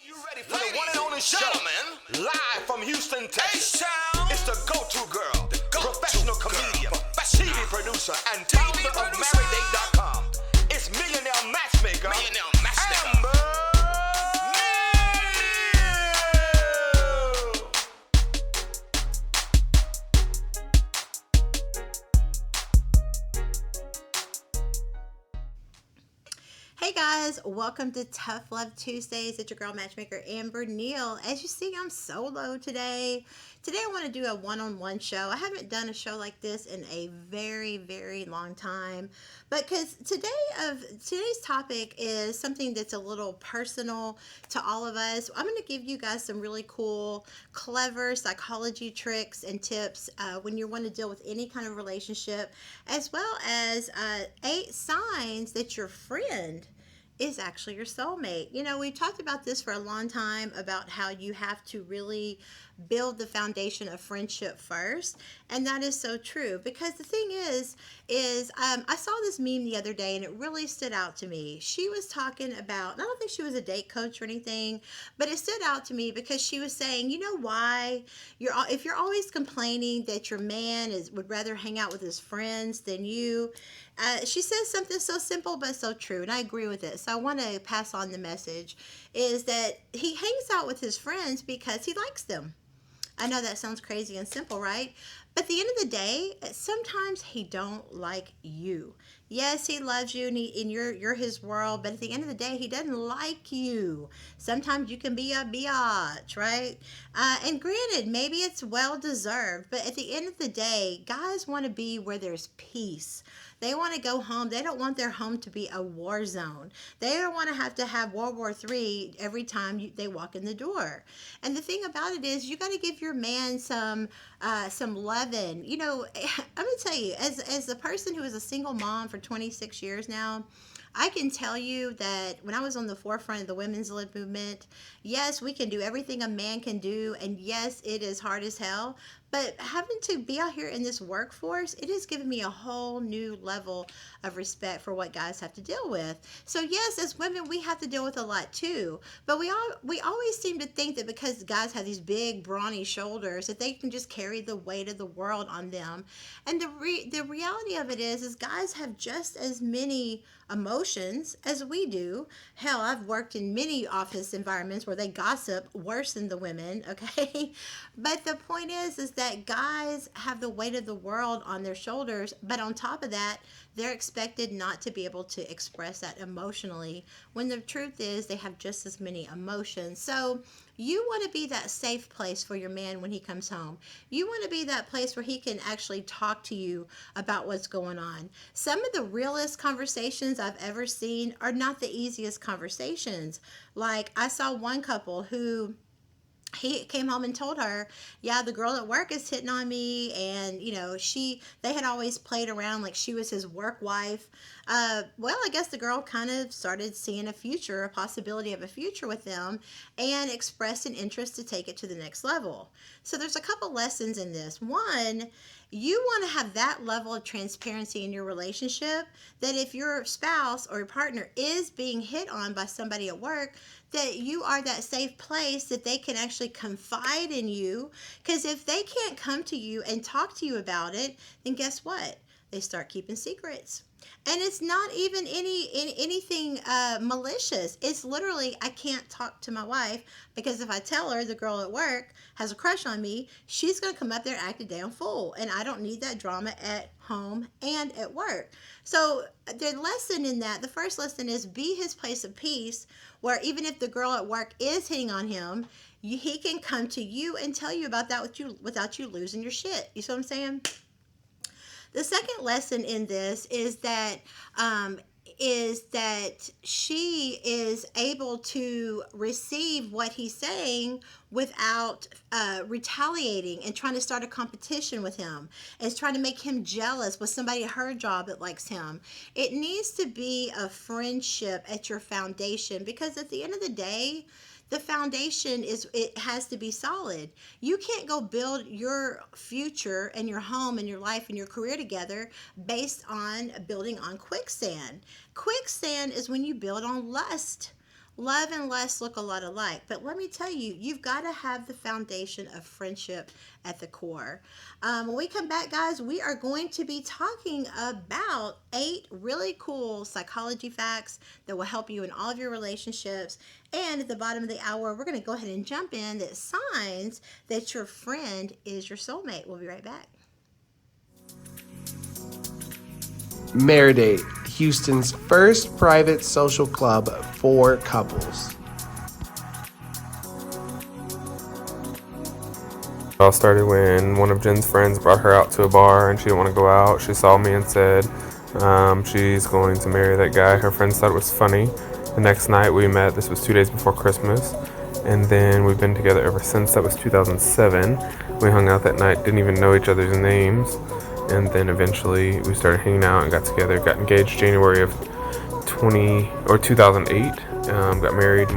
You ready for the one and only show, man? Live from Houston, Texas. It's the go-to girl, professional comedian, TV producer, and founder of MarriedDate.com. It's millionaire matchmaker, Amber. Hey guys, welcome to Tough Love Tuesdays. It's your girl matchmaker Amber Neal. As you see, I'm solo today. Today I want to do a one-on-one show. I haven't done a show like this in a very long time, but because today's topic is something that's a little personal to all of us. I'm going to give you guys some really cool, clever psychology tricks and tips when you want to deal with any kind of relationship, as well as 8 signs that your friend is actually your soulmate. You know, we've talked about this for a long time, about how you have to really build the foundation of friendship first, and that is so true, because the thing is I saw this meme the other day and it really stood out to me. She was talking about, I don't think she was a date coach or anything, but it stood out to me because she was saying, you know why if you're always complaining that your man would rather hang out with his friends than you, she says something so simple but so true, and I agree with it. So I want to pass on the message, is that he hangs out with his friends because he likes them. I know that sounds crazy and simple, right? But at the end of the day, sometimes he don't like you. Yes, he loves you and you're his world, but at the end of the day, he doesn't like you. Sometimes you can be a biatch, right? And granted, maybe it's well deserved, but at the end of the day, guys want to be where there's peace. They want to go home. They don't want their home to be a war zone. They don't want to have World War III every time they walk in the door. And the thing about it is, you got to give your man some loving. You know, I'm going to tell you, as a person who is a single mom for 26 years now, I can tell you that when I was on the forefront of the women's lib movement, yes, we can do everything a man can do, and yes, it is hard as hell, but having to be out here in this workforce, it has given me a whole new level of respect for what guys have to deal with. So yes, as women, we have to deal with a lot too, but we always seem to think that because guys have these big, brawny shoulders, that they can just carry the weight of the world on them. And the reality of it is guys have just as many emotions as we do. Hell, I've worked in many office environments where they gossip worse than the women, okay? But the point is that guys have the weight of the world on their shoulders, but on top of that, they're expected not to be able to express that emotionally, when the truth is they have just as many emotions. So you want to be that safe place for your man when he comes home. You want to be that place where he can actually talk to you about what's going on. Some of the realest conversations I've ever seen are not the easiest conversations. Like, I saw one couple who, he came home and told her, yeah, the girl at work is hitting on me, and they had always played around like she was his work wife. Well, I guess the girl kind of started seeing a possibility of a future with them, and expressed an interest to take it to the next level. So there's a couple lessons in this. One, you want to have that level of transparency in your relationship, that if your spouse or your partner is being hit on by somebody at work, that you are that safe place that they can actually confide in you. Because if they can't come to you and talk to you about it, then guess what? They start keeping secrets. And it's not even anything malicious. It's literally, I can't talk to my wife because if I tell her the girl at work has a crush on me, she's going to come up there and act a damn fool. And I don't need that drama at home and at work. So the lesson in that, the first lesson is, be his place of peace, where even if the girl at work is hitting on him, he can come to you and tell you about that without you losing your shit. You see what I'm saying? The second lesson in this is that she is able to receive what he's saying without retaliating and trying to start a competition with him, and trying to make him jealous with somebody at her job that likes him. It needs to be a friendship at your foundation, because at the end of the day, the foundation it has to be solid. You can't go build your future and your home and your life and your career together based on building on quicksand. Quicksand is when you build on lust. Love and lust look a lot alike, but let me tell you, you've got to have the foundation of friendship at the core. When we come back, guys, we are going to be talking about 8 really cool psychology facts that will help you in all of your relationships. And at the bottom of the hour, we're going to go ahead and jump in that signs that your friend is your soulmate. We'll be right back. Maridate, Houston's first private social club for couples. It all started when one of Jen's friends brought her out to a bar and she didn't want to go out. She saw me and said she's going to marry that guy. Her friends thought it was funny. The next night we met. This was 2 days before Christmas. And then we've been together ever since. That was 2007. We hung out that night, didn't even know each other's names. And then eventually we started hanging out and got together, got engaged January of 2008, got married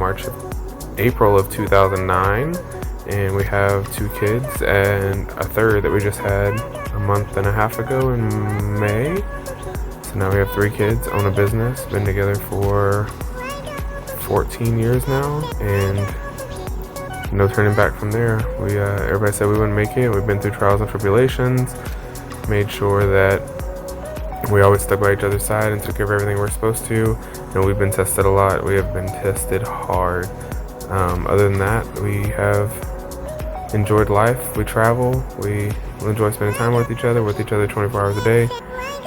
April of 2009, and we have 2 kids and a third that we just had a month and a half ago in May. So now we have 3 kids, own a business, been together for 14 years now, and no turning back from there. Everybody said we wouldn't make it. We've been through trials and tribulations, made sure that we always stuck by each other's side and took care of everything we're supposed to. And we've been tested a lot. We have been tested hard. Other than that, we have enjoyed life. We travel. We enjoy spending time with each other 24 hours a day.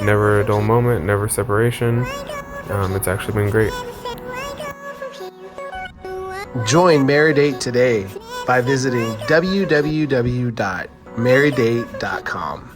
Never a dull moment, never separation. It's actually been great. Join Maridate today by visiting www.maridate.com.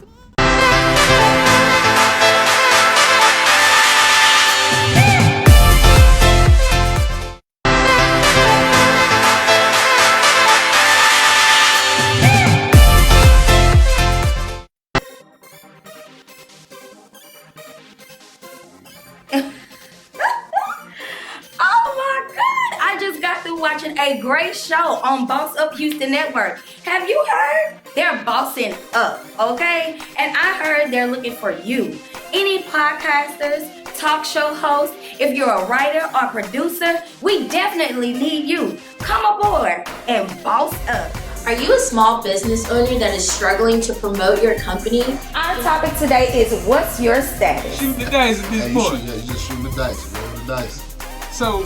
Watching a great show on Boss Up Houston Network. Have you heard? They're bossing up, okay? And I heard they're looking for you. Any podcasters, talk show hosts, if you're a writer or producer, we definitely need you. Come aboard and boss up. Are you a small business owner that is struggling to promote your company? Our topic today is, what's your status? Shoot the dice at this point. You just shoot the dice, roll the dice. So,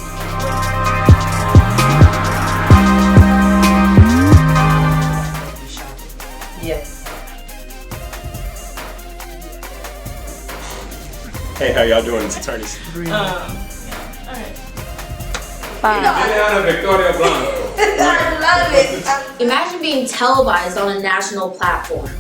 yes. Hey, how y'all doing? It's attorneys. I love it. Imagine being televised on a national platform.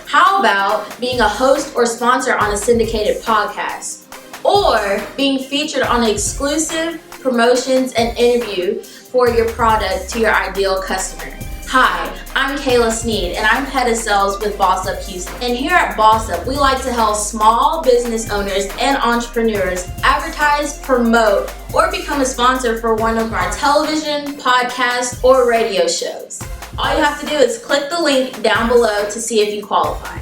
How about being a host or sponsor on a syndicated podcast? Or being featured on exclusive promotions and interview for your product to your ideal customer? Hi, I'm Kayla Sneed, and I'm head of sales with Boss Up Houston. And here at Boss Up, we like to help small business owners and entrepreneurs advertise, promote, or become a sponsor for one of our television, podcast, or radio shows. All you have to do is click the link down below to see if you qualify.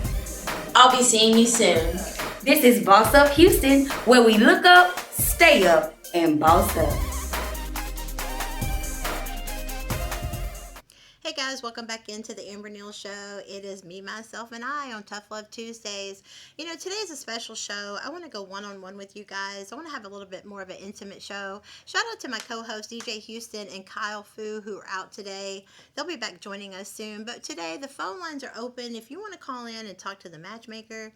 I'll be seeing you soon. This is Boss Up Houston, where we look up, stay up, and boss up. Hey guys, welcome back into the Amber Neal Show. It is me, myself, and I on Tough Love Tuesdays. You know, today's a special show. I want to go one-on-one with you guys. I want to have a little bit more of an intimate show. Shout out to my co-hosts, DJ Houston and Kyle Fu, who are out today. They'll be back joining us soon. But today, the phone lines are open. If you want to call in and talk to the matchmaker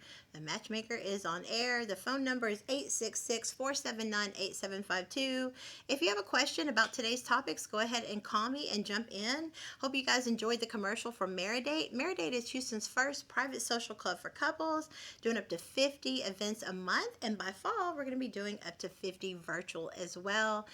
is on air. The phone number is 866-479-8752. If you have a question about today's topics, go ahead and call me and jump in. Hope you guys enjoyed the commercial from Maridate. Maridate is Houston's first private social club for couples, doing up to 50 events a month, and by fall we're going to be doing up to 50 virtual as well.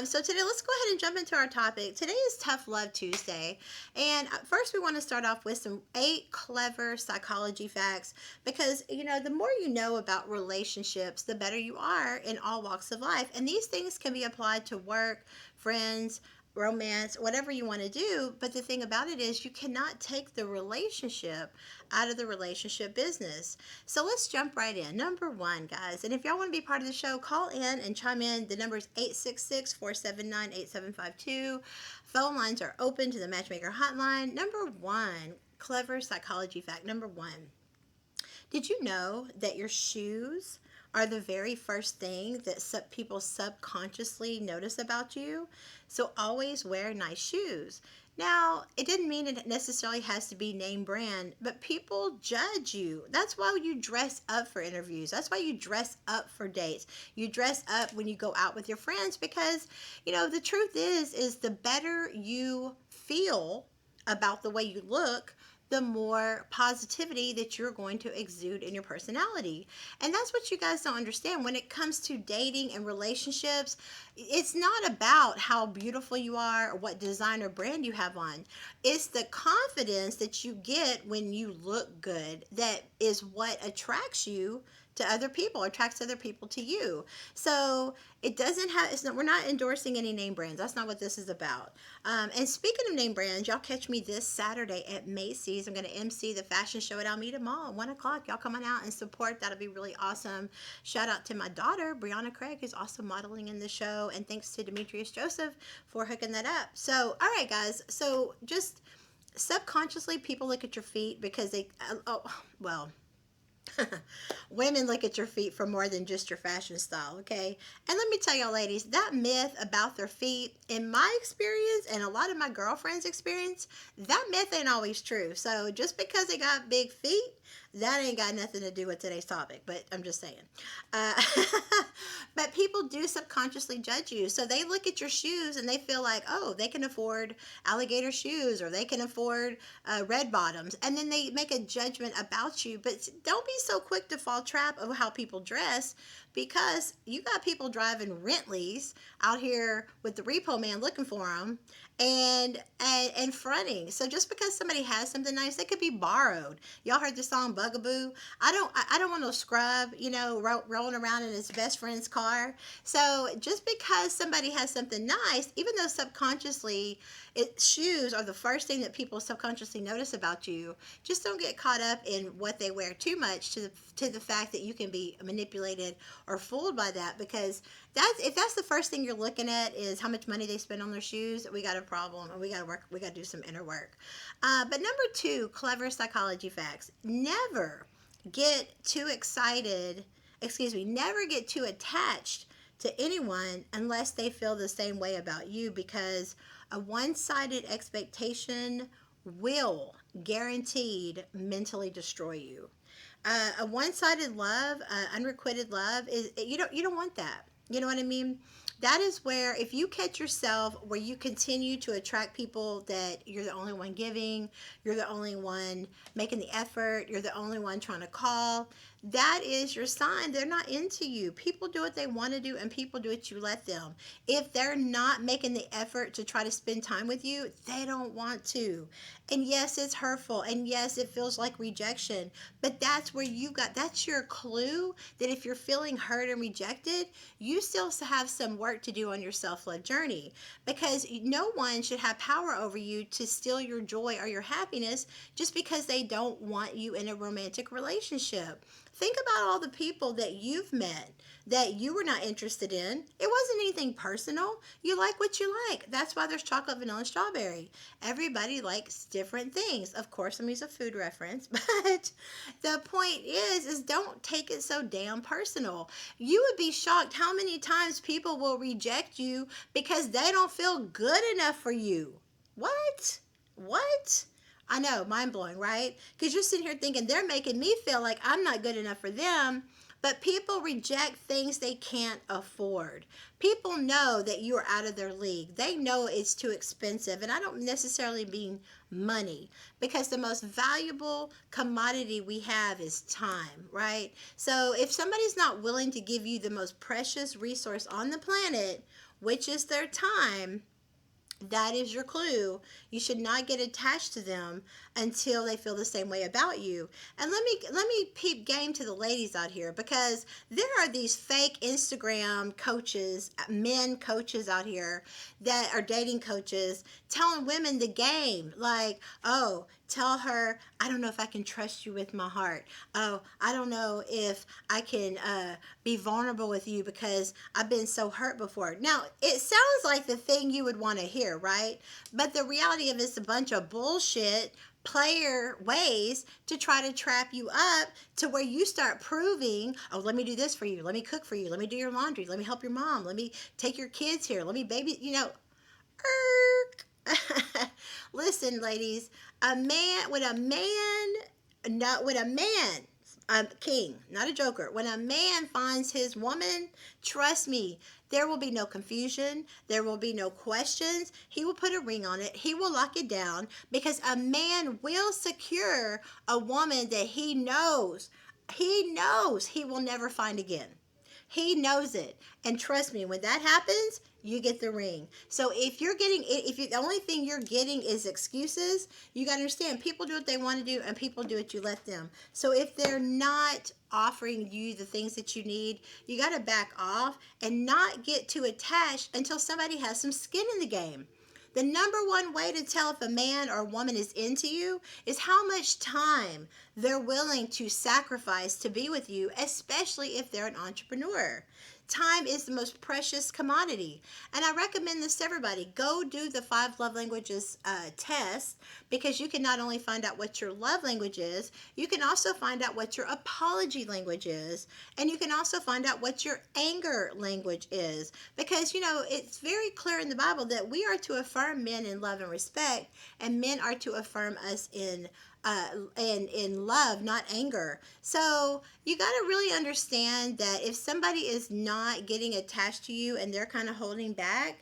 So today, let's go ahead and jump into our topic. Today is Tough Love Tuesday, and first we want to start off with some 8 clever psychology facts, because you know, the more you know about relationships, the better you are in all walks of life, and these things can be applied to work, friends, romance, whatever you want to do. But the thing about it is you cannot take the relationship out of the relationship business. So let's jump right in. Number one, guys, and if y'all want to be part of the show, call in and chime in. The number is 866-479-8752. Phone lines are open to the Matchmaker Hotline. Number one, clever psychology fact. Number one, did you know that your shoes are the very first thing that people subconsciously notice about you? So always wear nice shoes. Now, it didn't mean it necessarily has to be name brand, but people judge you. That's why you dress up for interviews. That's why you dress up for dates. You dress up when you go out with your friends because, the truth is the better you feel about the way you look, the more positivity that you're going to exude in your personality. And that's what you guys don't understand. When it comes to dating and relationships, it's not about how beautiful you are or what designer brand you have on. It's the confidence that you get when you look good that is what attracts you to other people, attracts other people to you. So it doesn't have, we're not endorsing any name brands. That's not what this is about. And speaking of name brands, y'all catch me this Saturday at Macy's. I'm going to MC the fashion show at Alameda Mall at 1 o'clock. Y'all come on out and support. That'll be really awesome. Shout out to my daughter, Brianna Craig, who's also modeling in the show. And thanks to Demetrius Joseph for hooking that up. So, all right, guys. So just subconsciously, people look at your feet because women look at your feet for more than just your fashion style, okay? And let me tell y'all ladies, that myth about their feet, in my experience and a lot of my girlfriends' experience, that myth ain't always true. So just because they got big feet, that ain't got nothing to do with today's topic, but I'm just saying. But people do subconsciously judge you. So they look at your shoes and they feel like, oh, they can afford alligator shoes or they can afford red bottoms. And then they make a judgment about you. But don't be so quick to fall trap of how people dress, because you got people driving Rentleys out here with the repo man looking for them and fronting. So just because somebody has something nice, they could be borrowed. Y'all heard the song Bugaboo? I don't want no scrub, rolling around in his best friend's car. So just because somebody has something nice, even though subconsciously shoes are the first thing that people subconsciously notice about you, just don't get caught up in what they wear too much to the fact that you can be manipulated or fooled by that, because if that's the first thing you're looking at is how much money they spend on their shoes, we got a problem and we got to do some inner work. But number two, clever psychology facts. Never get too attached to anyone unless they feel the same way about you, because a one-sided expectation will guaranteed mentally destroy you. A one-sided love, unrequited love, is you don't want that. You know what I mean? That is where, if you catch yourself where you continue to attract people that you're the only one giving, you're the only one making the effort, you're the only one trying to call, that is your sign they're not into you. People do what they want to do and people do what you let them. If they're not making the effort to try to spend time with you, they don't want to. And yes, it's hurtful. And yes, it feels like rejection. But that's where that's your clue that if you're feeling hurt and rejected, you still have some work to do on your self-love journey, because no one should have power over you to steal your joy or your happiness just because they don't want you in a romantic relationship. Think about all the people that you've met that you were not interested in. It wasn't anything personal. You like what you like. That's why there's chocolate, vanilla, and strawberry. Everybody likes different things. Of course, I'm using a food reference, but the point is don't take it so damn personal. You would be shocked how many times people will reject you because they don't feel good enough for you. What? I know, mind-blowing, right? Because you're sitting here thinking they're making me feel like I'm not good enough for them, but people reject things they can't afford. People know that you are out of their league. They know it's too expensive, and I don't necessarily mean money, because the most valuable commodity we have is time, right? So if somebody's not willing to give you the most precious resource on the planet, which is their time, That is your clue. You should not get attached to them until they feel the same way about you. And let me peep game to the ladies out here, because there are these fake Instagram coaches, men coaches out here that are dating coaches, telling women the game, like, oh, tell her, I don't know if I can trust you with my heart. Oh, I don't know if I can be vulnerable with you because I've been so hurt before. Now, it sounds like the thing you would want to hear, right? But the reality of it's a bunch of bullshit player ways to try to trap you up to where you start proving, oh, let me do this for you. Let me cook for you. Let me do your laundry. Let me help your mom. Let me take your kids here. Let me baby, Listen, ladies, a king, not a joker. When a man finds his woman, trust me, there will be no confusion. There will be no questions. He will put a ring on it. He will lock it down, because a man will secure a woman that he knows he will never find again. He knows it. And trust me, when that happens, you get the ring. So if the only thing you're getting is excuses, you got to understand, people do what they want to do and people do what you let them. So if they're not offering you the things that you need, you got to back off and not get too attached until somebody has some skin in the game. The number one way to tell if a man or a woman is into you is how much time they're willing to sacrifice to be with you, especially if they're an entrepreneur. Time is the most precious commodity. And I recommend this to everybody. Go do the 5 love languages test, because you can not only find out what your love language is, you can also find out what your apology language is, and you can also find out what your anger language is. Because, it's very clear in the Bible that we are to affirm men in love and respect, and men are to affirm us in love, not anger. So you got to really understand that if somebody is not getting attached to you and they're kind of holding back,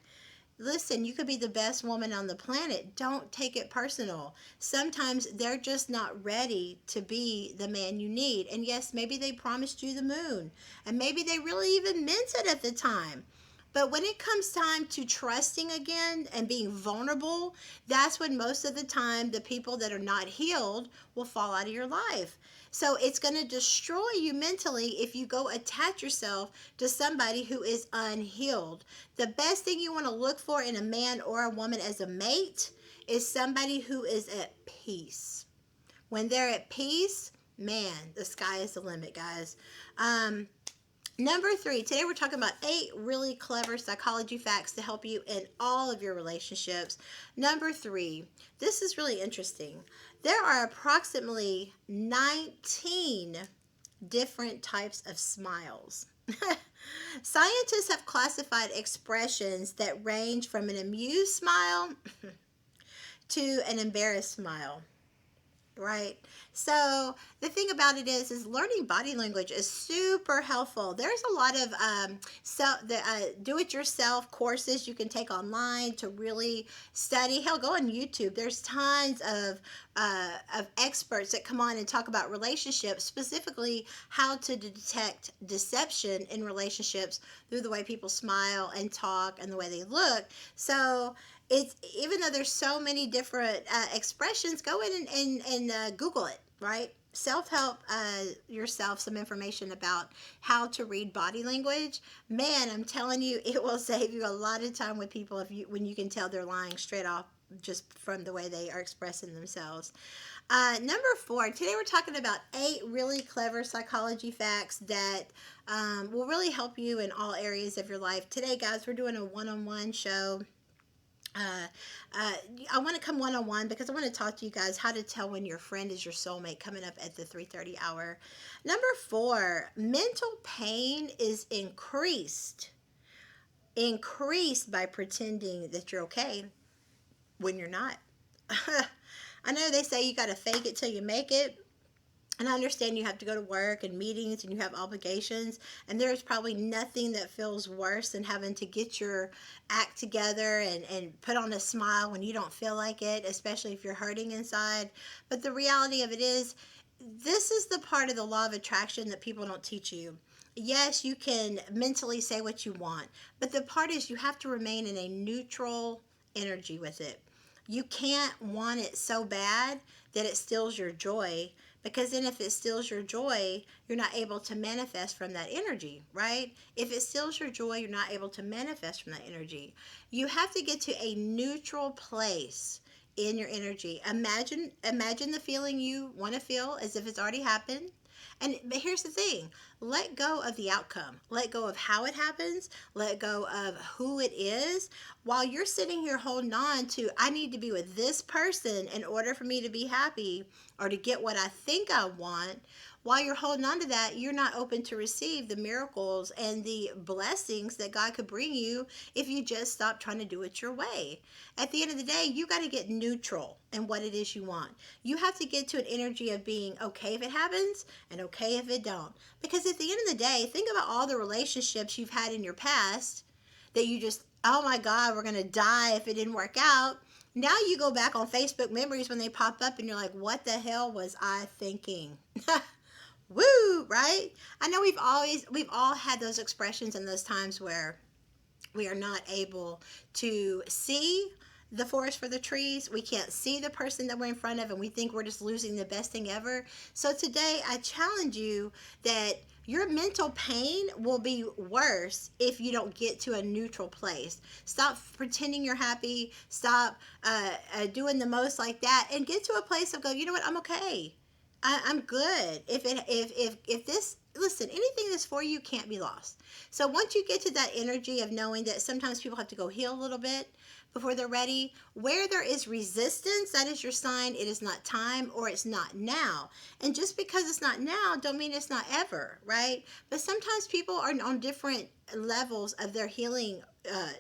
listen, you could be the best woman on the planet. Don't take it personal. Sometimes they're just not ready to be the man you need. And yes, maybe they promised you the moon, and maybe they really even meant it at the time. But when it comes time to trusting again and being vulnerable, that's when most of the time the people that are not healed will fall out of your life. So it's going to destroy you mentally if you go attach yourself to somebody who is unhealed. The best thing you want to look for in a man or a woman as a mate is somebody who is at peace. When they're at peace, man, the sky is the limit, guys. Number 3, today we're talking about 8 really clever psychology facts to help you in all of your relationships. Number 3, this is really interesting. There are approximately 19 different types of smiles. Scientists have classified expressions that range from an amused smile to an embarrassed smile. Right? So the thing about it is learning body language is super helpful. There's a lot of do-it-yourself courses you can take online to really study. Hell, go on YouTube. There's tons of experts that come on and talk about relationships, specifically how to detect deception in relationships through the way people smile and talk and the way they look. So it's, even though there's so many different expressions, go in and Google it, right? Self-help yourself some information about how to read body language. Man, I'm telling you, it will save you a lot of time with people when you can tell they're lying straight off just from the way they are expressing themselves. Number 4, today we're talking about 8 really clever psychology facts that will really help you in all areas of your life. Today, guys, we're doing a one-on-one show. I want to come one-on-one because I want to talk to you guys how to tell when your friend is your soulmate, coming up at the 3:30 hour. Number 4, mental pain is increased by pretending that you're okay when you're not. I know they say you got to fake it till you make it. And I understand you have to go to work and meetings and you have obligations, and there's probably nothing that feels worse than having to get your act together and put on a smile when you don't feel like it, especially if you're hurting inside. But the reality of it is, this is the part of the law of attraction that people don't teach you. Yes, you can mentally say what you want, but the part is you have to remain in a neutral energy with it. You can't want it so bad that it steals your joy, because then if it steals your joy, you're not able to manifest from that energy, right? If it steals your joy, you're not able to manifest from that energy. You have to get to a neutral place in your energy. Imagine the feeling you want to feel as if it's already happened. But here's the thing, let go of the outcome. Let go of how it happens. Let go of who it is. While you're sitting here holding on to, I need to be with this person in order for me to be happy or to get what I think I want. While you're holding on to that, you're not open to receive the miracles and the blessings that God could bring you if you just stop trying to do it your way. At the end of the day, you got to get neutral in what it is you want. You have to get to an energy of being okay if it happens and okay if it don't. Because at the end of the day, think about all the relationships you've had in your past that you just, oh my God, we're going to die if it didn't work out. Now you go back on Facebook memories when they pop up and you're like, what the hell was I thinking? Woo, right? I know we've all had those expressions in those times where we are not able to see the forest for the trees. We can't see the person that we're in front of, and we think we're just losing the best thing ever. So today I challenge you that your mental pain will be worse if you don't get to a neutral place. Stop pretending you're happy. Stop doing the most like that, and get to a place of go, you know what, I'm okay. I'm good. If this, listen, anything that's for you can't be lost. So once you get to that energy of knowing that sometimes people have to go heal a little bit before they're ready, where there is resistance, that is your sign it is not time or it's not now. And just because it's not now don't mean it's not ever, right? But sometimes people are on different levels of their healing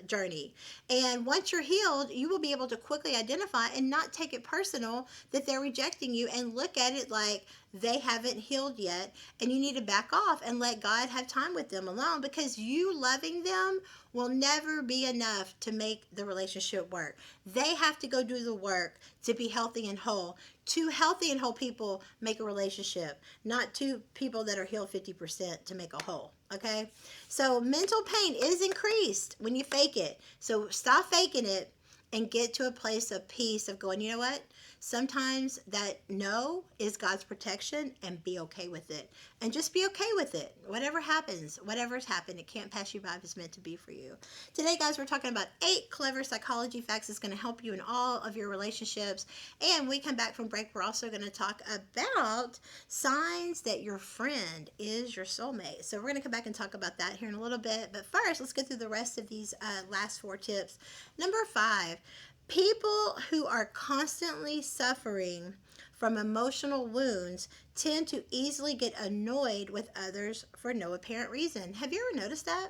journey. And once you're healed, you will be able to quickly identify and not take it personal that they're rejecting you, and look at it like they haven't healed yet, and you need to back off and let God have time with them alone, because you loving them will never be enough to make the relationship work. They have to go do the work to be healthy and whole. Two healthy and whole people make a relationship, not two people that are healed 50% to make a whole. Okay? So mental pain is increased when you fake it. So stop faking it and get to a place of peace of going, you know what? Sometimes that no is God's protection, and be okay with it. And just be okay with it. Whatever happens, whatever's happened, it can't pass you by if it's meant to be for you. Today, guys, we're talking about 8 clever psychology facts that's going to help you in all of your relationships. And we come back from break, we're also going to talk about signs that your friend is your soulmate. So we're going to come back and talk about that here in a little bit. But first, let's get through the rest of these last 4 tips. Number 5. People who are constantly suffering from emotional wounds tend to easily get annoyed with others for no apparent reason. Have you ever noticed that?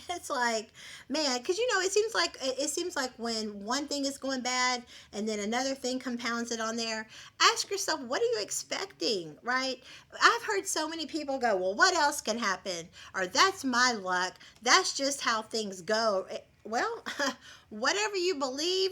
It's like, man, because it seems like when one thing is going bad and then another thing compounds it on there. Ask yourself, what are you expecting, right? I've heard so many people go, well, what else can happen? Or that's my luck. That's just how things go. Well, whatever you believe,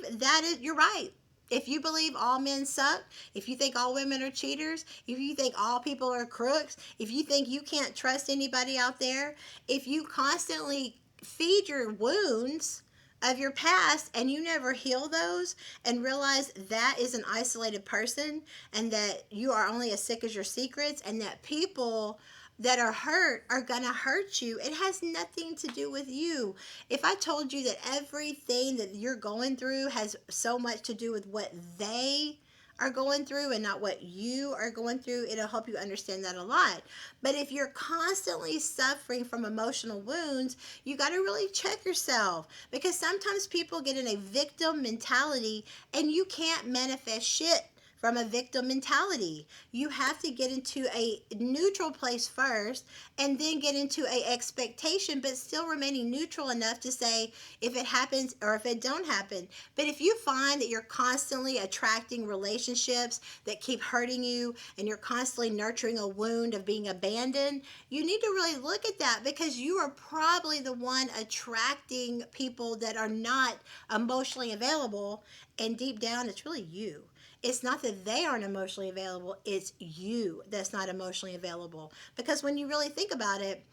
you're right. If you believe all men suck, if you think all women are cheaters, if you think all people are crooks, if you think you can't trust anybody out there, if you constantly feed your wounds of your past and you never heal those and realize that is an isolated person and that you are only as sick as your secrets, and that people that are hurt are going to hurt you. It has nothing to do with you. If I told you that everything that you're going through has so much to do with what they are going through and not what you are going through, it'll help you understand that a lot. But if you're constantly suffering from emotional wounds, you got to really check yourself, because sometimes people get in a victim mentality and you can't manifest shit from a victim mentality. You have to get into a neutral place first and then get into a expectation, but still remaining neutral enough to say if it happens or if it don't happen. But if you find that you're constantly attracting relationships that keep hurting you and you're constantly nurturing a wound of being abandoned, you need to really look at that, because you are probably the one attracting people that are not emotionally available, and deep down it's really you. It's not that they aren't emotionally available, it's you that's not emotionally available. Because when you really think about it,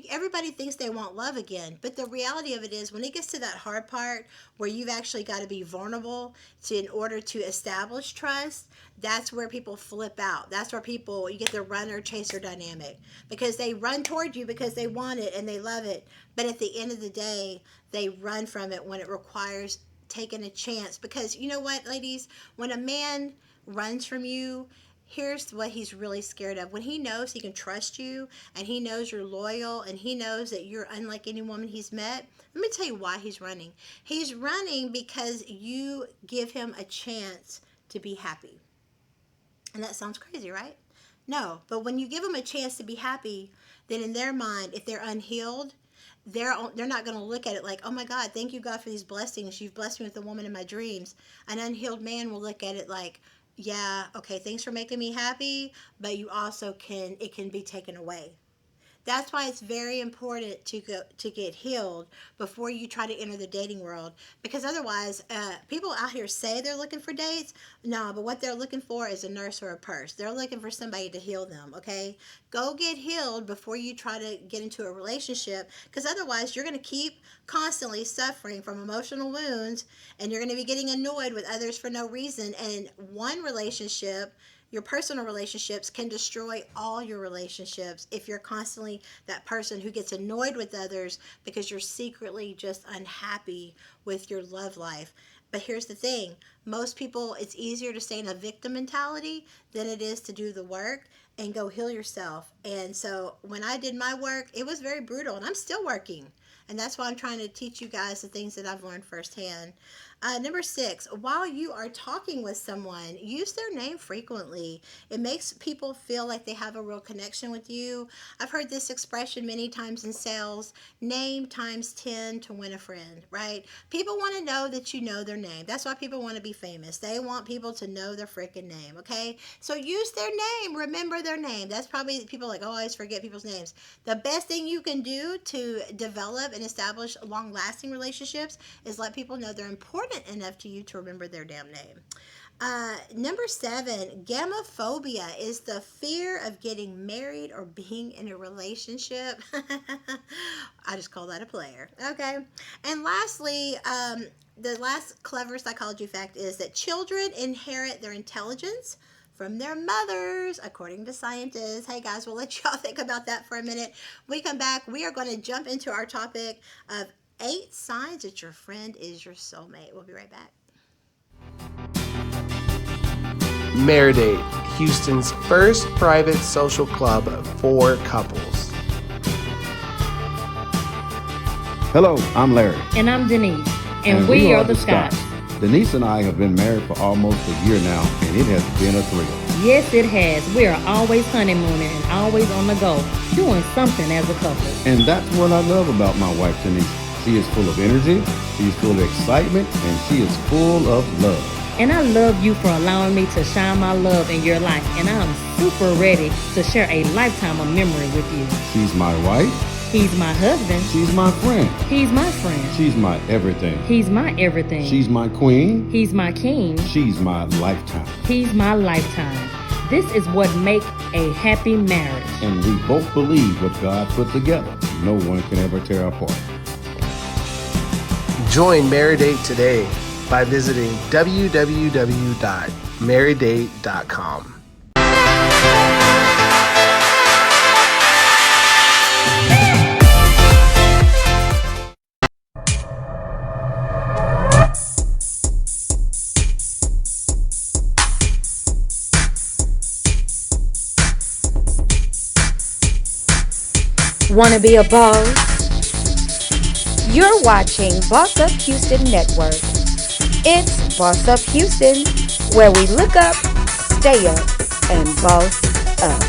everybody thinks they want love again, but the reality of it is when it gets to that hard part where you've actually got to be vulnerable in order to establish trust, that's where people flip out. That's where you get the runner chaser dynamic, because they run toward you because they want it and they love it, but at the end of the day they run from it when it requires taking a chance. Because you know what, ladies, when a man runs from you, here's what he's really scared of. When he knows he can trust you and he knows you're loyal and he knows that you're unlike any woman he's met, let me tell you why he's running. He's running because you give him a chance to be happy. And that sounds crazy, right? No, but when you give them a chance to be happy, then in their mind, if they're unhealed, they're not going to look at it like, oh my God, thank you, God, for these blessings. You've blessed me with the woman in my dreams. An unhealed man will look at it like, yeah, okay, thanks for making me happy, but it can be taken away. That's why it's very important to get healed before you try to enter the dating world. Because otherwise, people out here say they're looking for dates. No, but what they're looking for is a nurse or a purse. They're looking for somebody to heal them, okay? Go get healed before you try to get into a relationship. Because otherwise, you're going to keep constantly suffering from emotional wounds. And you're going to be getting annoyed with others for no reason. And one relationship, your personal relationships, can destroy all your relationships if you're constantly that person who gets annoyed with others because you're secretly just unhappy with your love life. But here's the thing. Most people, it's easier to stay in a victim mentality than it is to do the work and go heal yourself. And so when I did my work, it was very brutal, and I'm still working. And that's why I'm trying to teach you guys the things that I've learned firsthand. Number 6, while you are talking with someone, use their name frequently. It makes people feel like they have a real connection with you. I've heard this expression many times in sales, name times 10 to win a friend, right? People want to know that you know their name. That's why people want to be famous. They want people to know their freaking name, okay? So use their name. Remember their name. That's probably people like, oh, I always forget people's names. The best thing you can do to develop and establish long-lasting relationships is let people know they're important enough to you to remember their damn name. Number 7, gamophobia is the fear of getting married or being in a relationship. I just call that a player. Okay. And lastly, the last clever psychology fact is that children inherit their intelligence from their mothers, according to scientists. Hey guys, we'll let y'all think about that for a minute. When we come back, we are going to jump into our topic of 8 signs that your friend is your soulmate. We'll be right back. Maridate, Houston's first private social club for couples. Hello, I'm Larry. And I'm Denise. And we are the Scotts. Denise and I have been married for almost a year now, and it has been a thrill. Yes, it has. We are always honeymooning and always on the go, doing something as a couple. And that's what I love about my wife, Denise. She is full of energy, she's full of excitement, and she is full of love. And I love you for allowing me to shine my love in your life. And I'm super ready to share a lifetime of memory with you. She's my wife. He's my husband. She's my friend. He's my friend. She's my everything. He's my everything. She's my queen. He's my king. She's my lifetime. He's my lifetime. This is what makes a happy marriage. And we both believe what God put together, no one can ever tear apart. Join Maridate today by visiting www.maridate.com. Want to be a boss? You're watching Boss Up Houston Network. It's Boss Up Houston, where we look up, stay up, and boss up.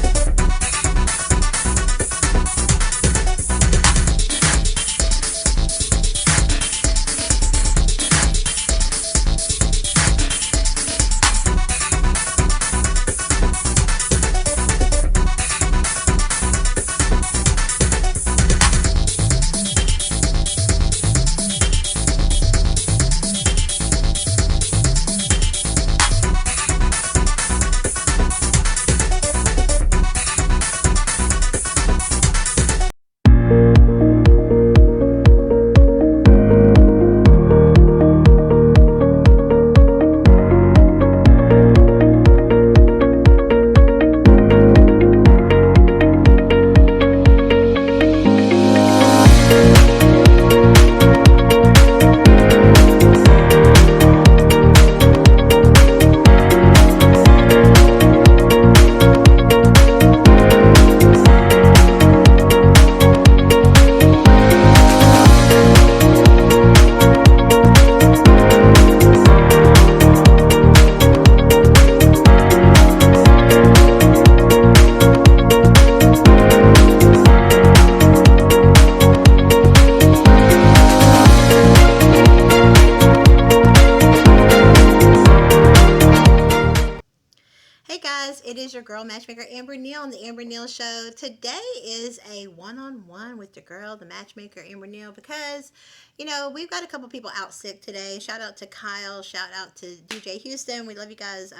guys, it is your girl matchmaker Amber Neal on the Amber Neal Show. Today is a one-on-one with your girl, the matchmaker Amber Neal, because we've got a couple people out sick today. Shout out to Kyle, shout out to DJ Houston. We love you guys.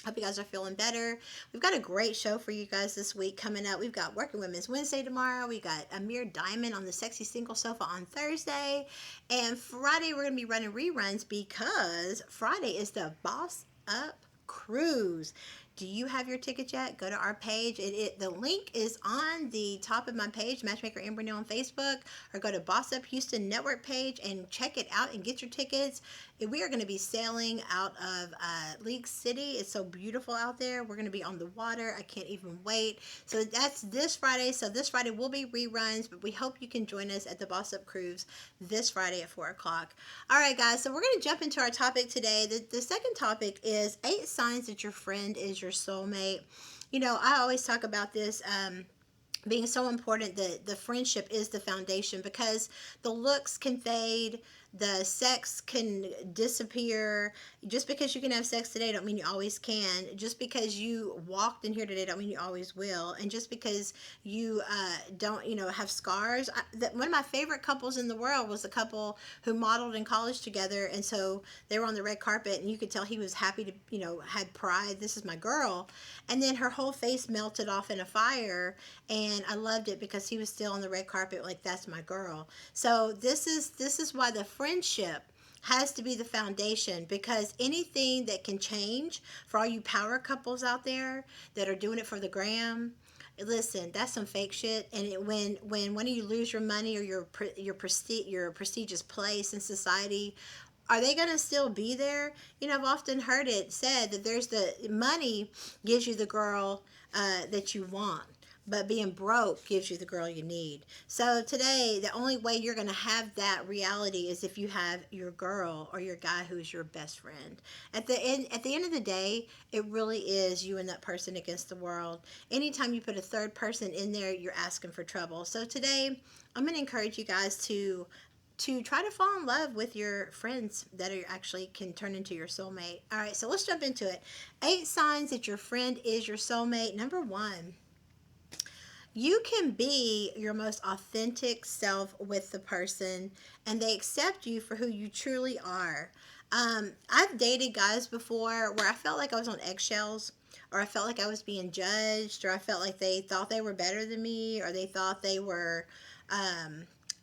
Hope you guys are feeling better. We've got a great show for you guys this week coming up. We've got Working Women's Wednesday tomorrow. We got Amir Diamond on the Sexy Single Sofa on Thursday. And Friday, we're going to be running reruns because Friday is the Boss Up Cruise. Do you have your tickets yet? Go to our page. The link is on the top of my page, Matchmaker Amber Neal on Facebook, or go to Boss Up Houston Network page and check it out and get your tickets. We are going to be sailing out of League City. It's so beautiful out there. We're going to be on the water. I can't even wait. So that's this Friday. So this Friday will be reruns, but we hope you can join us at the Boss Up Cruise this Friday at 4 o'clock. All right, guys. So we're going to jump into our topic today. The second topic is 8 signs that your friend is your soulmate. I always talk about this being so important that the friendship is the foundation, because the looks can fade, the sex can disappear. Just because you can have sex today don't mean you always can. Just because you walked in here today don't mean you always will. And just because you don't have scars. One of my favorite couples in the world was a couple who modeled in college together, and so they were on the red carpet and you could tell he was happy to had pride. This is my girl. And then her whole face melted off in a fire, and I loved it because he was still on the red carpet like, that's my girl. So this is why the friendship has to be the foundation, because anything that can change, for all you power couples out there that are doing it for the gram, listen, that's some fake shit. And when one of you lose your money or your prestigious place in society, are they going to still be there? I've often heard it said that there's the money gives you the girl that you want, but being broke gives you the girl you need. So today, the only way you're going to have that reality is if you have your girl or your guy who's your best friend. At the end of the day, it really is you and that person against the world. Anytime you put a third person in there, you're asking for trouble. So today, I'm going to encourage you guys to try to fall in love with your friends that are actually can turn into your soulmate. All right, so let's jump into it. 8 signs that your friend is your soulmate. Number 1, you can be your most authentic self with the person, and they accept you for who you truly are. I've dated guys before where I felt like I was on eggshells, or I felt like I was being judged, or I felt like they thought they were better than me, or they thought they were,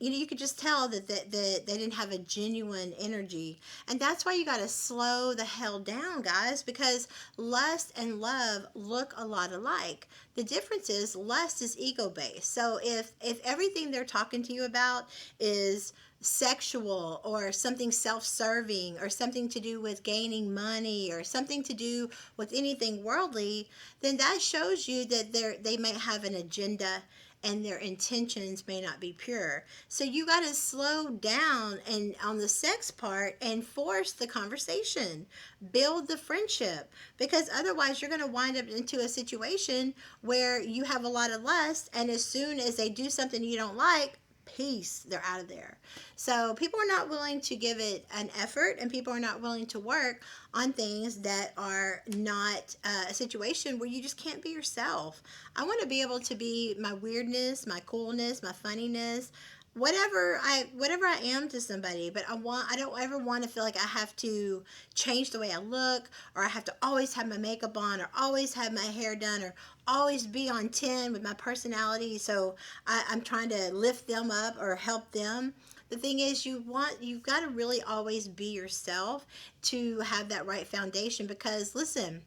you could just tell that they didn't have a genuine energy. And that's why you got to slow the hell down, guys, because lust and love look a lot alike. The difference is lust is ego-based. So if everything they're talking to you about is sexual or something self-serving or something to do with gaining money or something to do with anything worldly, then that shows you that they may have an agenda and their intentions may not be pure. So you got to slow down and on the sex part and force the conversation, build the friendship, because otherwise you're going to wind up into a situation where you have a lot of lust, and as soon as they do something you don't like, peace, they're out of there. So people are not willing to give it an effort, and people are not willing to work on things that are not a situation where you just can't be yourself. I want to be able to be my weirdness, my coolness, my funniness, whatever I am to somebody, but I don't ever want to feel like I have to change the way I look, or I have to always have my makeup on, or always have my hair done, or always be on 10 with my personality. So I'm trying to lift them up or help them. The thing is, you've got to really always be yourself to have that right foundation, because listen,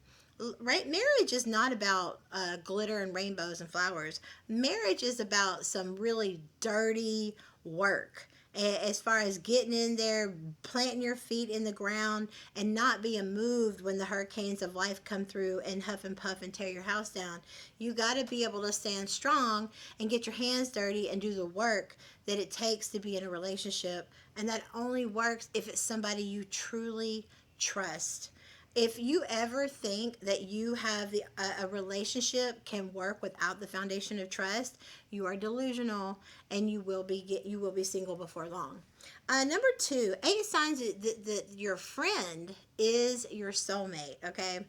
right, marriage is not about glitter and rainbows and flowers. Marriage is about some really dirty work, as far as getting in there, planting your feet in the ground, and not being moved when the hurricanes of life come through and huff and puff and tear your house down. You got to be able to stand strong and get your hands dirty and do the work that it takes to be in a relationship, and that only works if it's somebody you truly trust. If you ever think that you have a relationship can work without the foundation of trust, you are delusional, and you will be single before long. Number 2, 8 signs that your friend is your soulmate. Okay.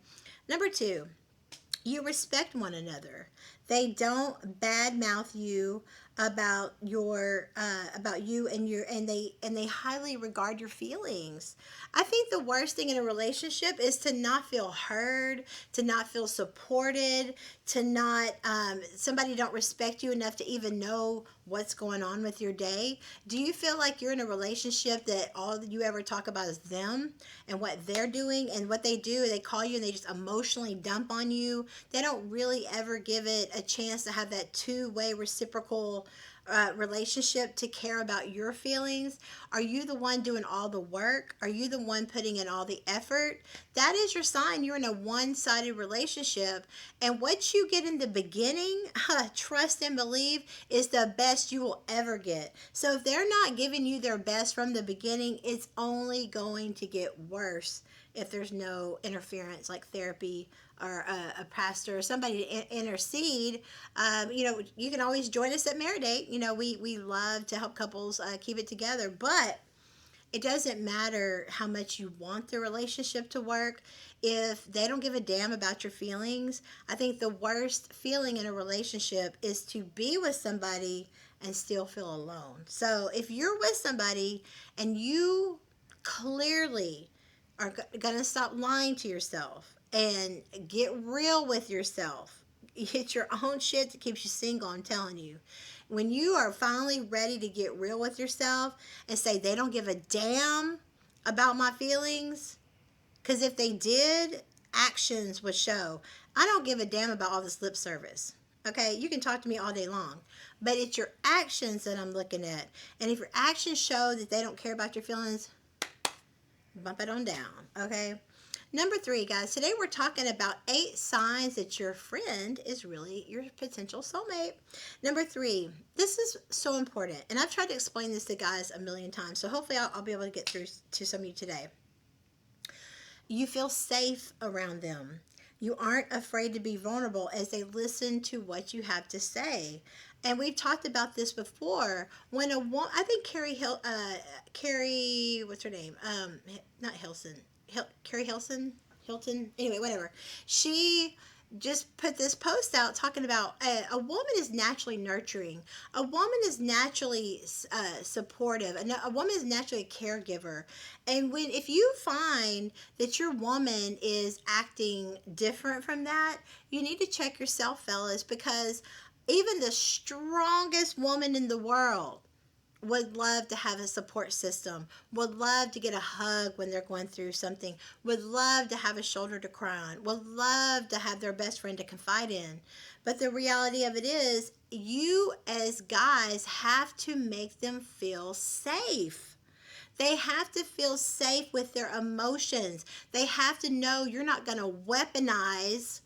Number 2, You respect one another. They don't badmouth you about you and they highly regard your feelings. I think the worst thing in a relationship is to not feel heard, to not feel supported, to not somebody don't respect you enough to even know what's going on with your day. Do you feel like you're in a relationship that all you ever talk about is them and what they're doing, and what they do, they call you and they just emotionally dump on you? They don't really ever give it a chance to have that two-way reciprocal relationship to care about your feelings. Are you the one doing all the work? Are you the one putting in all the effort? That is your sign you're in a one-sided relationship. And what you get in the beginning, trust and believe, is the best you will ever get. So if they're not giving you their best from the beginning, it's only going to get worse if there's no interference like therapy or a pastor or somebody to intercede. You can always join us at Maridate. We love to help couples keep it together, but it doesn't matter how much you want the relationship to work if they don't give a damn about your feelings. I think the worst feeling in a relationship is to be with somebody and still feel alone. So if you're with somebody and you clearly are going to stop lying to yourself and get real with yourself, it's your own shit that keeps you single, I'm telling you. When you are finally ready to get real with yourself and say they don't give a damn about my feelings, because if they did, actions would show. I don't give a damn about all this lip service. Okay, you can talk to me all day long, but it's your actions that I'm looking at. And if your actions show that they don't care about your feelings, bump it on down. Okay. Number 3, guys, today we're talking about 8 signs that your friend is really your potential soulmate. Number 3, this is so important, and I've tried to explain this to guys a million times, so hopefully I'll be able to get through to some of you today. You feel safe around them. You aren't afraid to be vulnerable as they listen to what you have to say. And we've talked about this before. When a woman, I think Carrie, what's her name? Not Hilson. Carrie Hilton. Anyway, whatever. She just put this post out talking about a woman is naturally nurturing. A woman is naturally supportive. A woman is naturally a caregiver. And if you find that your woman is acting different from that, you need to check yourself, fellas, because even the strongest woman in the world would love to have a support system, would love to get a hug when they're going through something, would love to have a shoulder to cry on, would love to have their best friend to confide in. But the reality of it is, you as guys have to make them feel safe. They have to feel safe with their emotions. They have to know you're not going to weaponize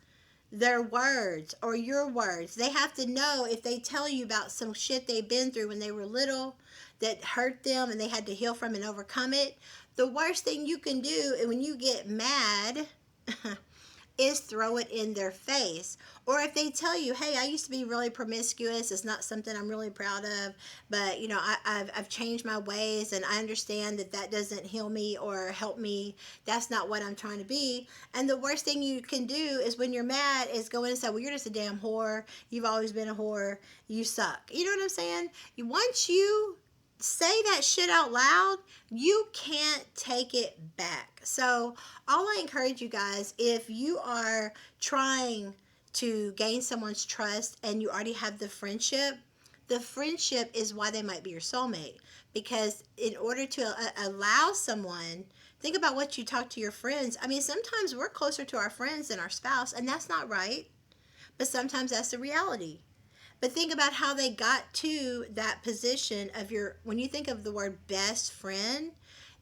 their words or your words. They have to know if they tell you about some shit they've been through when they were little that hurt them and they had to heal from and overcome it. The worst thing you can do when you get mad is throw it in their face. Or if they tell you, hey, I used to be really promiscuous, it's not something I'm really proud of, but I've changed my ways and I understand that doesn't heal me or help me. That's not what I'm trying to be. And the worst thing you can do is when you're mad is go in and say, well, you're just a damn whore. You've always been a whore. You suck. You know what I'm saying? Once you say that shit out loud, you can't take it back. So all I encourage you guys, if you are trying to gain someone's trust and you already have the friendship is why they might be your soulmate. Because in order to allow someone, think about what you talk to your friends. I mean, sometimes we're closer to our friends than our spouse, and that's not right. But sometimes that's the reality. But think about how they got to that position of when you think of the word best friend,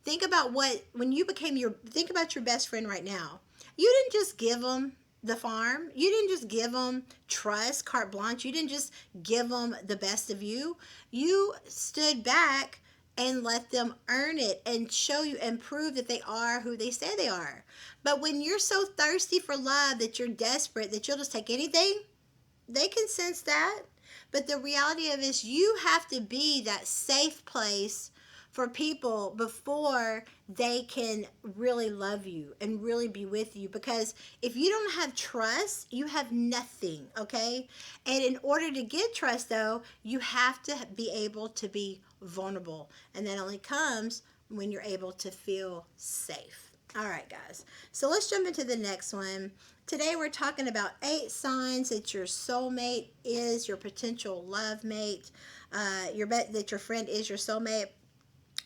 think about think about your best friend right now. You didn't just give them the farm. You didn't just give them trust, carte blanche. You didn't just give them the best of you. You stood back and let them earn it and show you and prove that they are who they say they are. But when you're so thirsty for love that you're desperate that you'll just take anything, they can sense that. But the reality of it is you have to be that safe place for people before they can really love you and really be with you. Because if you don't have trust, you have nothing, okay? And in order to get trust, though, you have to be able to be vulnerable. And that only comes when you're able to feel safe. All right, guys. So let's jump into the next one. Today we're talking about 8 signs that your soulmate is your potential love mate. That your friend is your soulmate.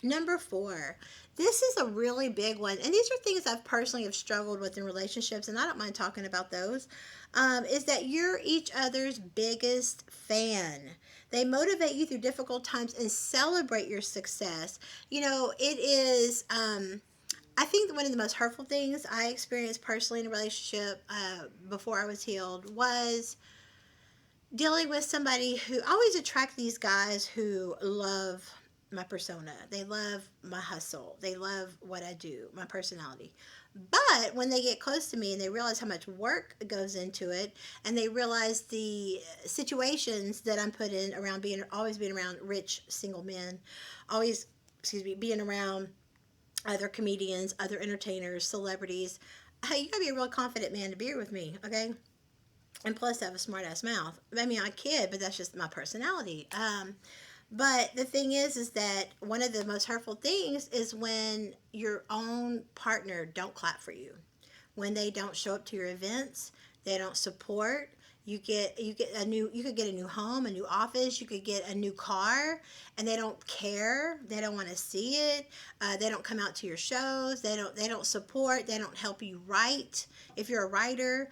Number 4, this is a really big one, and these are things I've personally have struggled with in relationships, and I don't mind talking about those, is that you're each other's biggest fan. They motivate you through difficult times and celebrate your success. You know, it is, I think one of the most hurtful things I experienced personally in a relationship before I was healed was dealing with somebody who always attract these guys who love my persona. They love my hustle. They love what I do, my personality. But when they get close to me and they realize how much work goes into it, and they realize the situations that I'm put in around always being around rich single men, always, being around other comedians, other entertainers, celebrities. Hey, you gotta be a real confident man to be here with me, okay? And plus, I have a smart ass mouth. I mean, I kid, but that's just my personality. But the thing is that one of the most hurtful things is when your own partner don't clap for you, when they don't show up to your events, they don't support. You could get a new home, a new office, you could get a new car, and they don't care. They don't want to see it. They don't come out to your shows. They don't support. They don't help you write if you're a writer.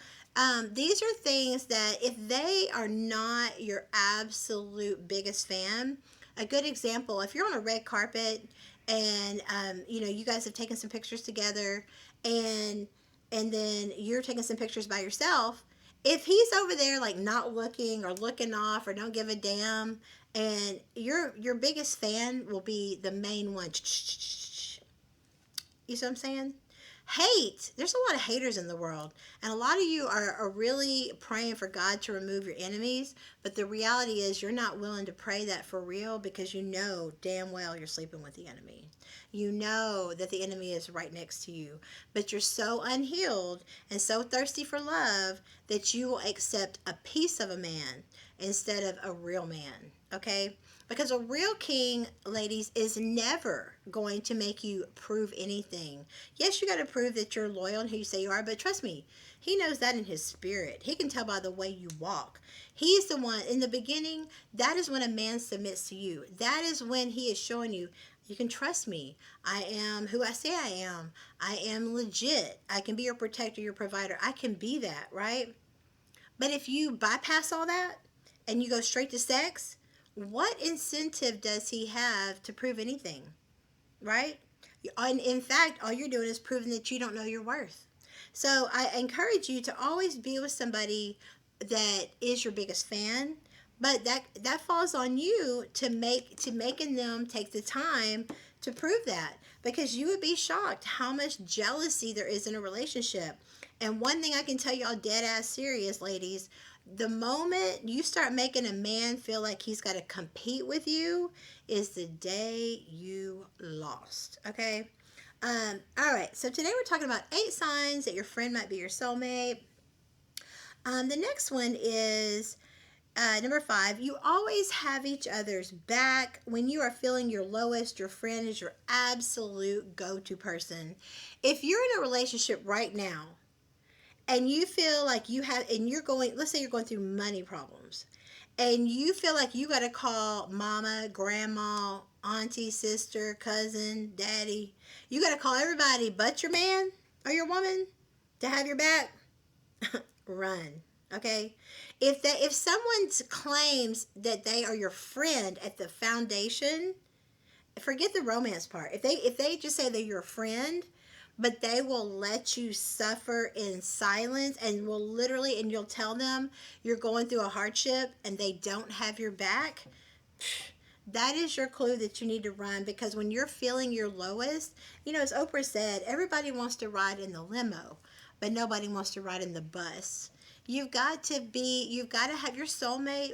These are things that if they are not your absolute biggest fan, a good example, if you're on a red carpet and you guys have taken some pictures together, and then you're taking some pictures by yourself, if he's over there like not looking or looking off or don't give a damn, and your biggest fan will be the main one. You see what I'm saying? Hate. There's a lot of haters in the world. And a lot of you are really praying for God to remove your enemies. But the reality is you're not willing to pray that for real, because you know damn well you're sleeping with the enemy. You know that the enemy is right next to you. But you're so unhealed and so thirsty for love that you will accept a piece of a man instead of a real man. Okay? Because a real king, ladies, is never going to make you prove anything. Yes, you got to prove that you're loyal and who you say you are, but trust me, he knows that in his spirit. He can tell by the way you walk. He's the one, in the beginning, that is when a man submits to you. That is when he is showing you, you can trust me. I am who I say I am. I am legit. I can be your protector, your provider. I can be that, right? But if you bypass all that and you go straight to sex, what incentive does he have to prove anything, right? And in fact, all you're doing is proving that you don't know your worth. So I encourage you to always be with somebody that is your biggest fan, but that falls on you to making them take the time to prove that, because you would be shocked how much jealousy there is in a relationship. And one thing I can tell y'all dead ass serious, ladies, the moment you start making a man feel like he's got to compete with you is the day you lost, okay? All right, so today we're talking about 8 signs that your friend might be your soulmate. The next one is number 5. You always have each other's back. When you are feeling your lowest, your friend is your absolute go-to person. If you're in a relationship right now, and you feel like let's say you're going through money problems, and you feel like you got to call mama, grandma, auntie, sister, cousin, daddy. You got to call everybody but your man or your woman to have your back. Run, okay? If someone claims that they are your friend at the foundation, forget the romance part. If they just say they're your friend, but they will let you suffer in silence and you'll tell them you're going through a hardship and they don't have your back, that is your clue that you need to run. Because when you're feeling your lowest, as Oprah said, everybody wants to ride in the limo, but nobody wants to ride in the bus. You've got to have your soulmate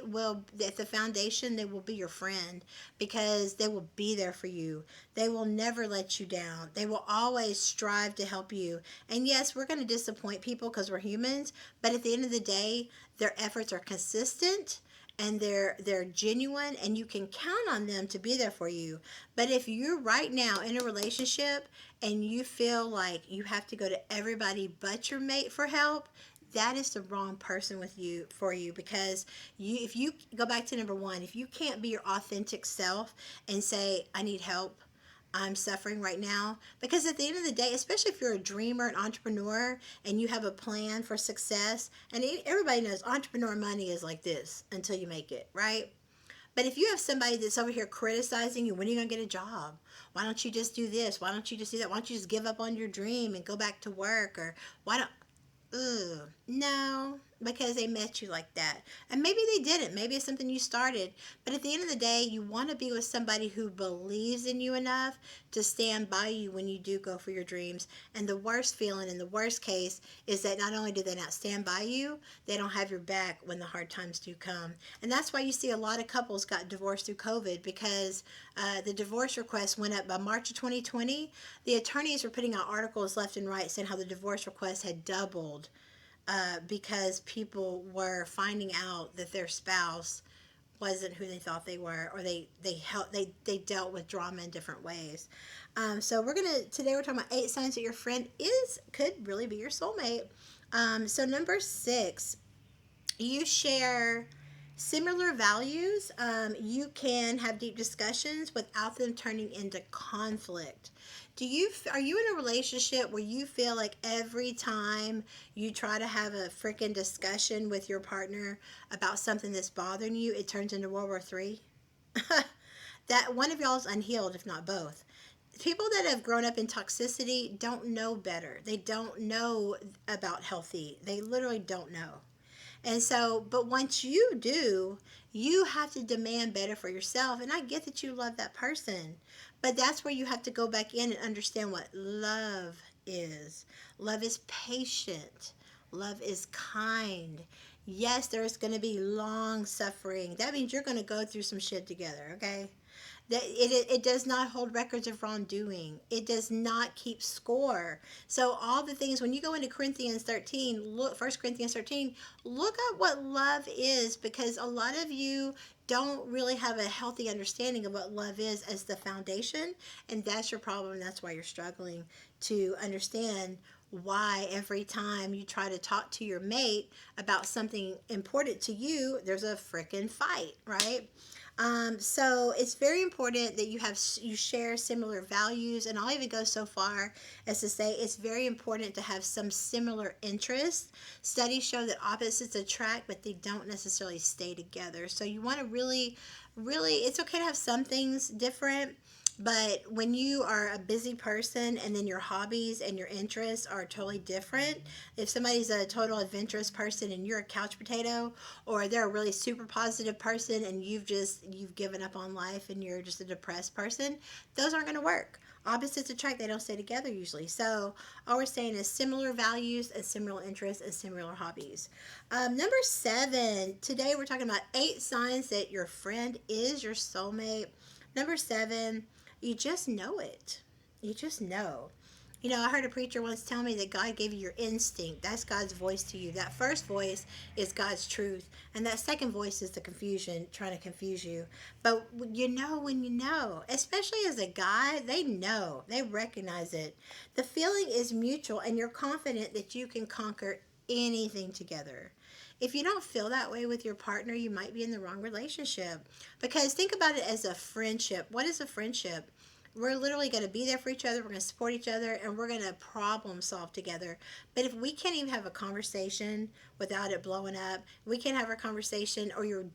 at the foundation, they will be your friend because they will be there for you. They will never let you down. They will always strive to help you. And yes, we're going to disappoint people because we're humans, but at the end of the day, their efforts are consistent and they're genuine, and you can count on them to be there for you. But if you're right now in a relationship and you feel like you have to go to everybody but your mate for help, that is the wrong person for you, because if you go back to number one, if you can't be your authentic self and say, I need help, I'm suffering right now, because at the end of the day, especially if you're a dreamer, an entrepreneur, and you have a plan for success, and everybody knows entrepreneur money is like this until you make it, right? But if you have somebody that's over here criticizing you, when are you going to get a job? Why don't you just do this? Why don't you just do that? Why don't you just give up on your dream and go back to work? Or why don't... Ugh, no, because they met you like that. And maybe they didn't. Maybe it's something you started. But at the end of the day, you want to be with somebody who believes in you enough to stand by you when you do go for your dreams. And the worst feeling in the worst case is that not only do they not stand by you, they don't have your back when the hard times do come. And that's why you see a lot of couples got divorced through COVID, because the divorce request went up by March of 2020. The attorneys were putting out articles left and right saying how the divorce request had doubled because people were finding out that their spouse wasn't who they thought they were, or they dealt with drama in different ways. So today we're talking about 8 signs that your friend could really be your soulmate. So number 6, you share similar values. You can have deep discussions without them turning into conflict. Are you in a relationship where you feel like every time you try to have a freaking discussion with your partner about something that's bothering you, it turns into World War III? That one of y'all is unhealed, if not both. People that have grown up in toxicity don't know better. They don't know about healthy. They literally don't know. And so, but once you do, you have to demand better for yourself. And I get that you love that person, but that's where you have to go back in and understand what love is. Love is patient. Love is kind. Yes, there's going to be long suffering. That means you're going to go through some shit together, okay? That it does not hold records of wrongdoing. It does not keep score. So all the things, when you go into Corinthians 13, 1 Corinthians 13, look up what love is, because a lot of you don't really have a healthy understanding of what love is as the foundation, and that's your problem. That's why you're struggling to understand why every time you try to talk to your mate about something important to you, there's a frickin' fight, right? So it's very important that you share similar values, and I'll even go so far as to say it's very important to have some similar interests. Studies show that opposites attract, but they don't necessarily stay together. So you want to really, it's okay to have some things different. But when you are a busy person and then your hobbies and your interests are totally different, if somebody's a total adventurous person and you're a couch potato, or they're a really super positive person and you've given up on life and you're just a depressed person, those aren't going to work. Opposites attract, they don't stay together usually. So all we're saying is similar values and similar interests and similar hobbies. Number 7, today we're talking about 8 signs that your friend is your soulmate. Number 7, you just know it. You just know. You know, I heard a preacher once tell me that God gave you your instinct. That's God's voice to you. That first voice is God's truth. And that second voice is the confusion, trying to confuse you. But you know when you know. Especially as a guy, they know. They recognize it. The feeling is mutual, and you're confident that you can conquer anything together. If you don't feel that way with your partner, you might be in the wrong relationship. Because think about it as a friendship. What is a friendship? We're literally going to be there for each other. We're going to support each other, and we're going to problem solve together. But if we can't even have a conversation without it blowing up, we can't have a conversation, or you're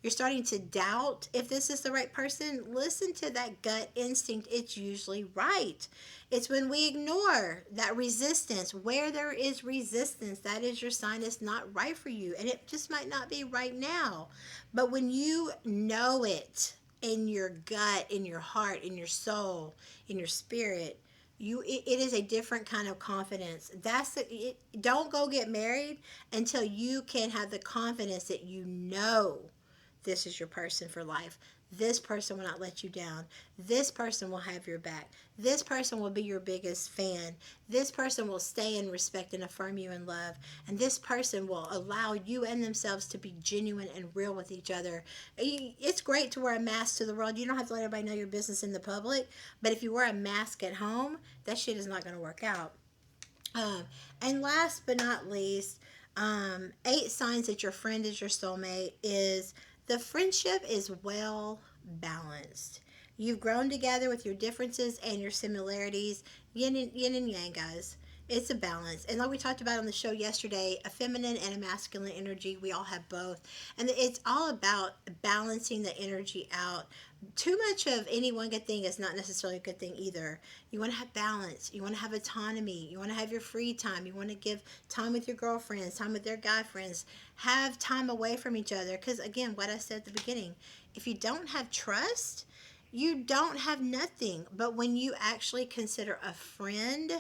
starting to doubt if this is the right person, listen to that gut instinct. It's usually right. It's when we ignore that resistance. Where there is resistance, that is your sign it's not right for you. And it just might not be right now. But when you know it in your gut, in your heart, in your soul, in your spirit, It is a different kind of confidence. Don't go get married until you can have the confidence that you know this is your person for life. This person will not let you down. This person will have your back. This person will be your biggest fan. This person will stay and respect and affirm you in love. And this person will allow you and themselves to be genuine and real with each other. It's great to wear a mask to the world. You don't have to let everybody know your business in the public. But if you wear a mask at home, that shit is not going to work out. And last but not least, 8 signs that your friend is your soulmate is the friendship is well balanced. You've grown together with your differences and your similarities. Yin and yang, guys. It's a balance. And like we talked about on the show yesterday, a feminine and a masculine energy, we all have both. And it's all about balancing the energy out. Too much of any one good thing is not necessarily a good thing either. You want to have balance. You want to have autonomy. You want to have your free time. You want to give time with your girlfriends, time with their guy friends. Have time away from each other. Because again, what I said at the beginning, if you don't have trust, you don't have nothing. But when you actually consider a friend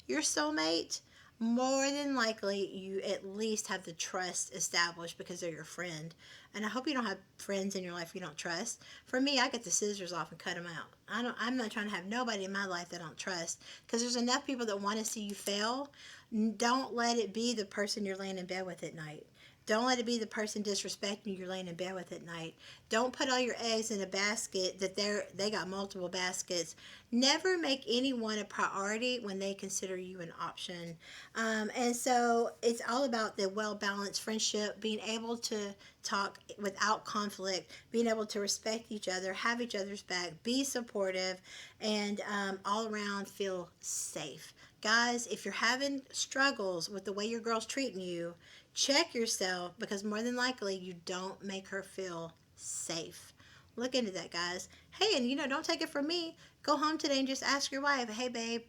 your soulmate, more than likely you at least have the trust established because they're your friend. And I hope you don't have friends in your life you don't trust. For me, I get the scissors off and cut them out. I'm not trying to have nobody in my life that I don't trust, because there's enough people that want to see you fail. Don't let it be the person you're laying in bed with at night. Don't let it be the person disrespecting you you're laying in bed with at night. Don't put all your eggs in a basket that they got multiple baskets. Never make anyone a priority when they consider you an option. And so it's all about the well-balanced friendship, being able to talk without conflict, being able to respect each other, have each other's back, be supportive, and all around feel safe. Guys, if you're having struggles with the way your girl's treating you, check yourself, because more than likely you don't make her feel safe. Look into that, guys. Hey, and don't take it from me. Go home today and just ask your wife, hey, babe,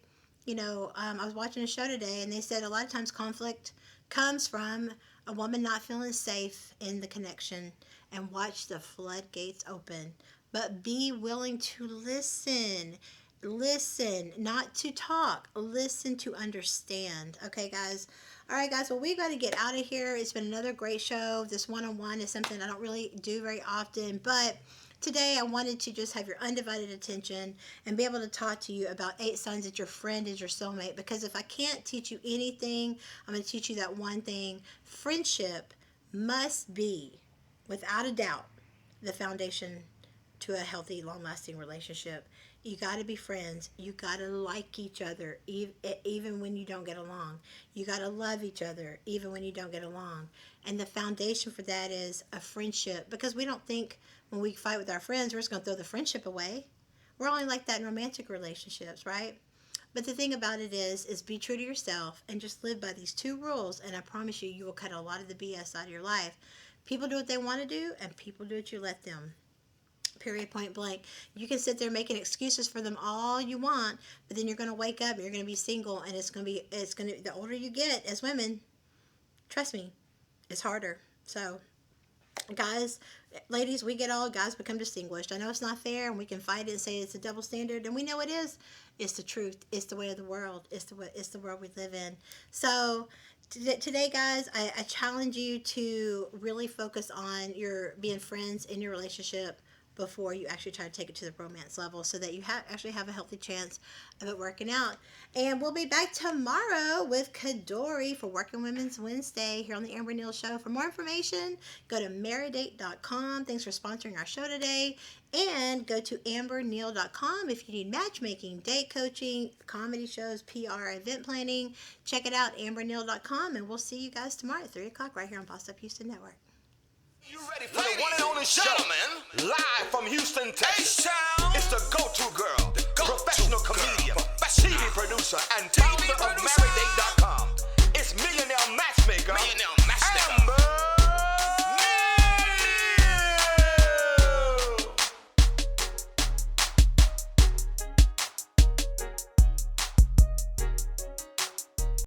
I was watching a show today and they said a lot of times conflict comes from a woman not feeling safe in the connection, and watch the floodgates open. But be willing to listen. Listen, not to talk. Listen to understand. Okay, guys? All right, guys. Well, we got to get out of here. It's been another great show. This one-on-one is something I don't really do very often, but today I wanted to just have your undivided attention and be able to talk to you about 8 signs that your friend is your soulmate. Because if I can't teach you anything, I'm going to teach you that one thing. Friendship must be, without a doubt, the foundation to a healthy, long-lasting relationship. You got to be friends. You got to like each other, even when you don't get along. You got to love each other, even when you don't get along. And the foundation for that is a friendship. Because we don't think when we fight with our friends, we're just going to throw the friendship away. We're only like that in romantic relationships, right? But the thing about it is be true to yourself and just live by these 2 rules. And I promise you, you will cut a lot of the BS out of your life. People do what they want to do, and people do what you let them. Period, point blank. You can sit there making excuses for them all you want, but then you're going to wake up and you're going to be single, and the older you get as women, trust me, it's harder. So, guys, ladies, we get old, guys become distinguished. I know it's not fair, and we can fight it and say it's a double standard, and we know it is. It's the truth. It's the way of the world. It's the world we live in. So, today, guys, I challenge you to really focus on your being friends in your relationship before you actually try to take it to the romance level, so that you actually have a healthy chance of it working out. And we'll be back tomorrow with Kadori for Working Women's Wednesday here on the Amber Neal Show. For more information, go to marydate.com. Thanks for sponsoring our show today. And go to amberneal.com if you need matchmaking, date coaching, comedy shows, PR, event planning. Check it out, amberneal.com. And we'll see you guys tomorrow at 3 o'clock right here on Boss Up Houston Network. You ready for the one and only show?